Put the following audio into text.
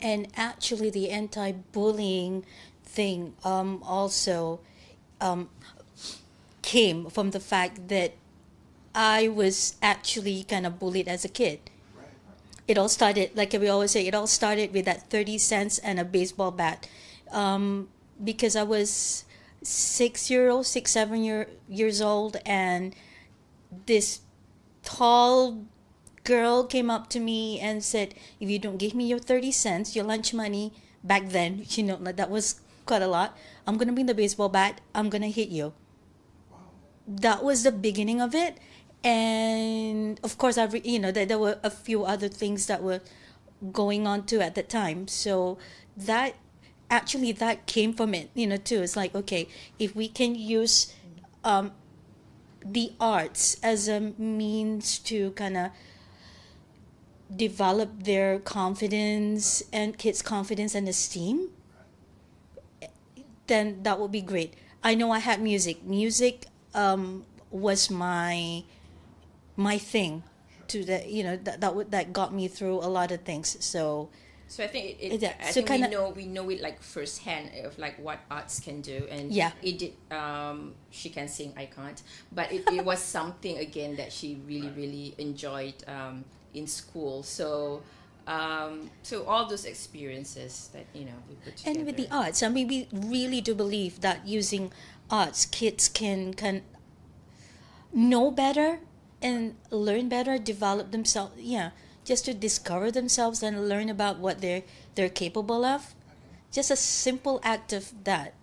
And actually, the anti-bullying thing also came from the fact that I was actually kind of bullied as a kid. It all started, like we always say, it all started with that 30 cents and a baseball bat. Because I was 6 year old, 7 years old, and this tall girl came up to me and said, "If you don't give me your 30 cents, your lunch money," back then, like that was quite a lot, "I'm going to bring the baseball bat, I'm going to hit you." That was the beginning of it. And of course, there were a few other things that were going on too at that time. So that actually that came from it, too. It's like, okay, if we can use the arts as a means to kind of develop their confidence and kids' confidence and esteem, then that would be great. I know I had music. Music was my thing to the that got me through a lot of things. So So I think yeah, I so think kind of we know it like firsthand of like what arts can do, and yeah. it did. She can sing, I can't, but it was something again that she really enjoyed in school. So so all those experiences that we put And with the together. arts, I mean, we really do believe that using arts, kids can know better and learn better, develop themselves. Yeah, just to discover themselves and learn about what they're capable of. Just a simple act of that.